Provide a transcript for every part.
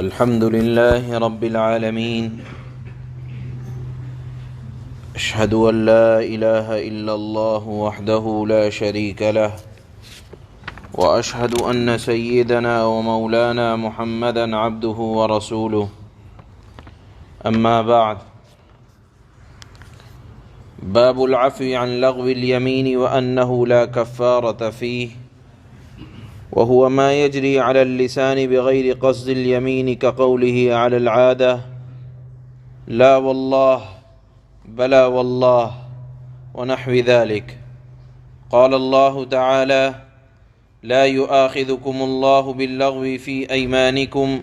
الحمد لله رب العالمين أشهد أن لا إله إلا الله وحده لا شريك له وأشهد أن سيدنا ومولانا محمدا عبده ورسوله أما بعد باب العفو عن لغو اليمين وأنه لا كفارة فيه وهو ما يجري على اللسان بغير قصد اليمين كقوله على العادة لا والله بلا والله ونحو ذلك. قال الله تعالى لا يؤاخذكم الله باللغو في أيمانكم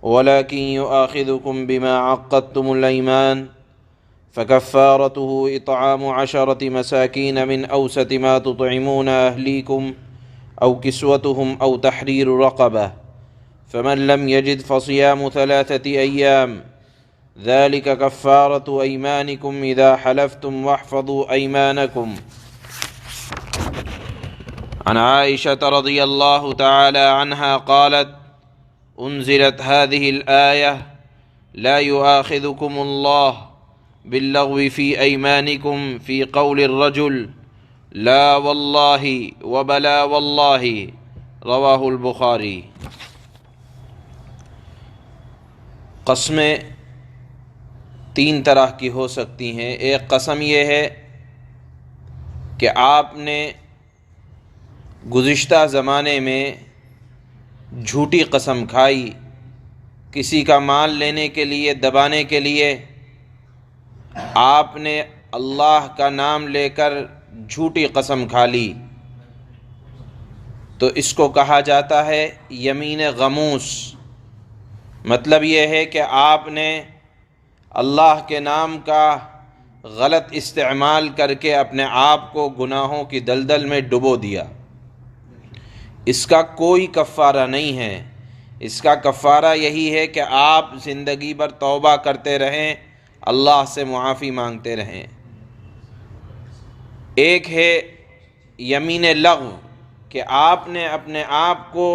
ولكن يؤاخذكم بما عقدتم الأيمان فكفارته إطعام 10 مساكين من أوسط ما تطعمون أهليكم أو كسوتهم أو تحرير رقبة فمن لم يجد فصيام 3 أيام ذلك كفارة أيمانكم إذا حلفتم واحفظوا أيمانكم. عن عائشة رضي الله تعالى عنها قالت أنزلت هذه الآية لا يؤاخذكم الله باللغو في أيمانكم في قول الرجل لا والله وبلا والله رواہ البخاری. قسمیں 3 طرح کی ہو سکتی ہیں. ایک قسم یہ ہے کہ آپ نے گزشتہ زمانے میں جھوٹی قسم کھائی کسی کا مال لینے کے لیے، دبانے کے لیے. آپ نے اللہ کا نام لے کر جھوٹی قسم کھا لی تو اس کو کہا جاتا ہے یمین غموس. مطلب یہ ہے کہ آپ نے اللہ کے نام کا غلط استعمال کر کے اپنے آپ کو گناہوں کی دلدل میں ڈبو دیا. اس کا کوئی کفارہ نہیں ہے. اس کا کفارہ یہی ہے کہ آپ زندگی بھر توبہ کرتے رہیں، اللہ سے معافی مانگتے رہیں. ایک ہے یمین لغو کہ آپ نے اپنے آپ کو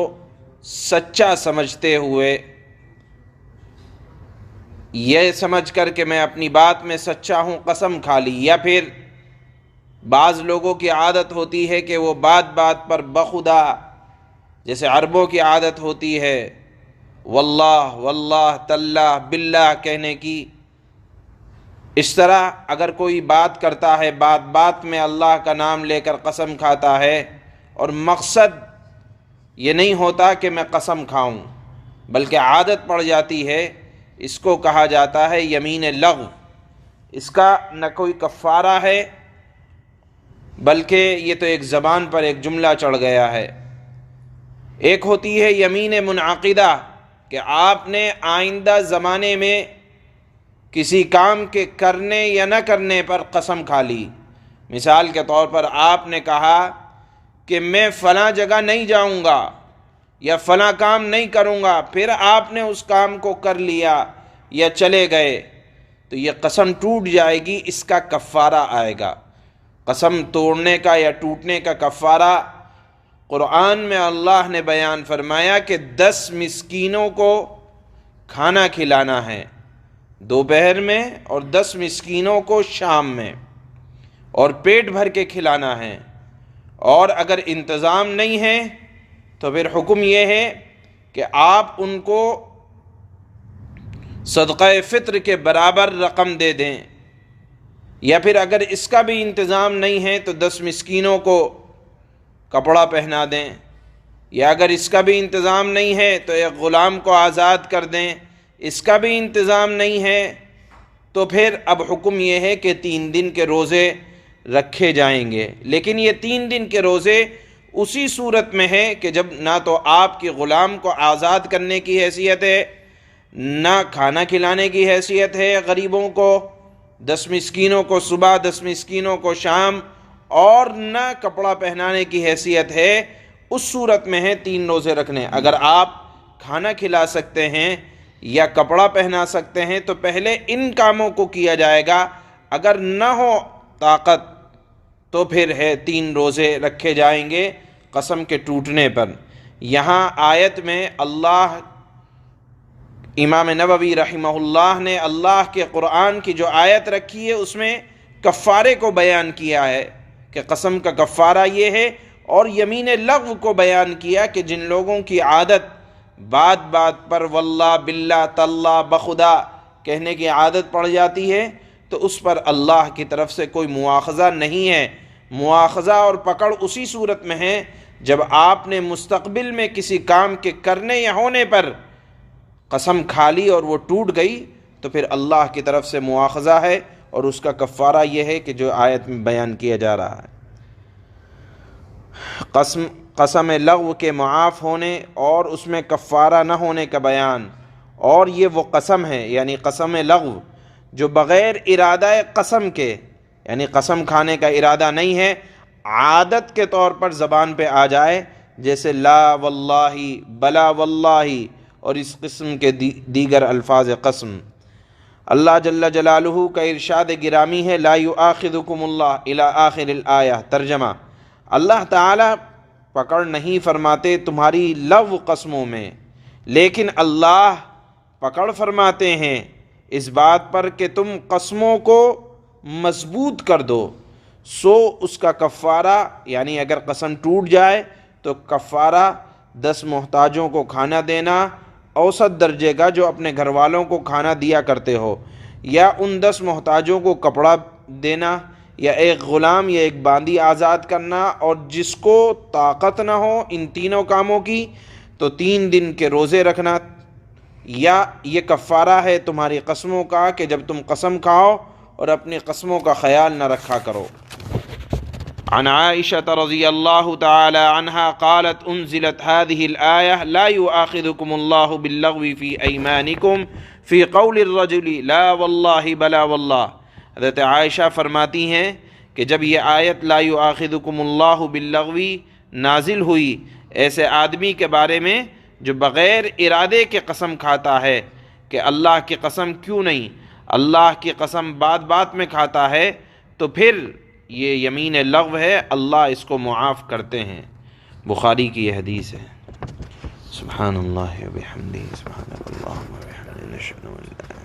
سچا سمجھتے ہوئے، یہ سمجھ کر کہ میں اپنی بات میں سچا ہوں، قسم کھا لی. یا پھر بعض لوگوں کی عادت ہوتی ہے کہ وہ بات بات پر بخدا، جیسے عربوں کی عادت ہوتی ہے واللہ واللہ تاللہ باللہ کہنے کی. اس طرح اگر کوئی بات کرتا ہے، بات بات میں اللہ کا نام لے کر قسم کھاتا ہے اور مقصد یہ نہیں ہوتا کہ میں قسم کھاؤں بلکہ عادت پڑ جاتی ہے، اس کو کہا جاتا ہے یمین لغو. اس کا نہ کوئی کفارہ ہے بلکہ یہ تو ایک زبان پر ایک جملہ چڑھ گیا ہے. ایک ہوتی ہے یمین منعقدہ کہ آپ نے آئندہ زمانے میں کسی کام کے کرنے یا نہ کرنے پر قسم کھا لی. مثال کے طور پر آپ نے کہا کہ میں فلاں جگہ نہیں جاؤں گا یا فلاں کام نہیں کروں گا، پھر آپ نے اس کام کو کر لیا یا چلے گئے تو یہ قسم ٹوٹ جائے گی. اس کا کفارہ آئے گا. قسم توڑنے کا یا ٹوٹنے کا کفارہ قرآن میں اللہ نے بیان فرمایا کہ 10 مسکینوں کو کھانا کھلانا ہے دوپہر میں اور 10 مسکینوں کو شام میں، اور پیٹ بھر کے کھلانا ہے. اور اگر انتظام نہیں ہے تو پھر حکم یہ ہے کہ آپ ان کو صدقہ فطر کے برابر رقم دے دیں. یا پھر اگر اس کا بھی انتظام نہیں ہے تو 10 مسکینوں کو کپڑا پہنا دیں. یا اگر اس کا بھی انتظام نہیں ہے تو ایک غلام کو آزاد کر دیں. اس کا بھی انتظام نہیں ہے تو پھر اب حکم یہ ہے کہ 3 دن کے روزے رکھے جائیں گے. لیکن یہ 3 دن کے روزے اسی صورت میں ہے کہ جب نہ تو آپ کی غلام کو آزاد کرنے کی حیثیت ہے، نہ کھانا کھلانے کی حیثیت ہے غریبوں کو، 10 مسکینوں کو صبح 10 مسکینوں کو شام، اور نہ کپڑا پہنانے کی حیثیت ہے. اس صورت میں ہے 3 روزے رکھنے. اگر آپ کھانا کھلا سکتے ہیں یا کپڑا پہنا سکتے ہیں تو پہلے ان کاموں کو کیا جائے گا. اگر نہ ہو طاقت تو پھر ہے 3 روزے رکھے جائیں گے. قسم کے ٹوٹنے پر. یہاں آیت میں اللہ امام نووی رحمہ اللہ نے اللہ کے قرآن کی جو آیت رکھی ہے اس میں کفارے کو بیان کیا ہے کہ قسم کا کفارہ یہ ہے، اور یمین لغو کو بیان کیا کہ جن لوگوں کی عادت بات بات پر واللہ باللہ تاللہ بخدا کہنے کی عادت پڑ جاتی ہے تو اس پر اللہ کی طرف سے کوئی مواخذہ نہیں ہے۔ مواخذہ اور پکڑ اسی صورت میں ہے جب آپ نے مستقبل میں کسی کام کے کرنے یا ہونے پر قسم کھا لی اور وہ ٹوٹ گئی تو پھر اللہ کی طرف سے مواخذہ ہے، اور اس کا کفارہ یہ ہے کہ جو آیت میں بیان کیا جا رہا ہے۔ قسم لغو کے معاف ہونے اور اس میں کفارہ نہ ہونے کا بیان، اور یہ وہ قسم ہے یعنی قسم لغو جو بغیر ارادہ قسم کے، یعنی قسم کھانے کا ارادہ نہیں ہے، عادت کے طور پر زبان پہ آ جائے، جیسے لا واللہ، بلا واللہ اور اس قسم کے دیگر الفاظ قسم۔ اللہ جل جلالہ کا ارشاد گرامی ہے لا یؤاخذکم اللہ الی آخر الآیہ، ترجمہ اللہ تعالیٰ پکڑ نہیں فرماتے تمہاری لغو قسموں میں، لیکن اللہ پکڑ فرماتے ہیں اس بات پر کہ تم قسموں کو مضبوط کر دو، سو اس کا کفارہ یعنی اگر قسم ٹوٹ جائے تو کفارہ 10 محتاجوں کو کھانا دینا، اوسط درجے کا جو اپنے گھر والوں کو کھانا دیا کرتے ہو، یا ان 10 محتاجوں کو کپڑا دینا، یا ایک غلام یا ایک باندی آزاد کرنا، اور جس کو طاقت نہ ہو ان تینوں کاموں کی تو 3 دن کے روزے رکھنا، یا یہ کفارہ ہے تمہاری قسموں کا کہ جب تم قسم کھاؤ اور اپنی قسموں کا خیال نہ رکھا کرو۔ عن عائشة رضی اللہ تعالی عنہا قالت انزلت هذه الآية لا يؤاخذكم الله باللغو في أيمانكم في قول الرجل لا والله بلا والله۔ حضرت عائشہ فرماتی ہیں کہ جب یہ آیت لا يؤاخذكم الله باللغو نازل ہوئی ایسے آدمی کے بارے میں جو بغیر ارادے کے قسم کھاتا ہے کہ اللہ کی قسم کیوں نہیں، اللہ کی قسم بات بات میں کھاتا ہے، تو پھر یہ یمین لغو ہے، اللہ اس کو معاف کرتے ہیں۔ بخاری کی یہ حدیث ہے۔ سبحان اللہ و بحمدہ، سبحان اللہ و بحمدہ، نشہد ان لا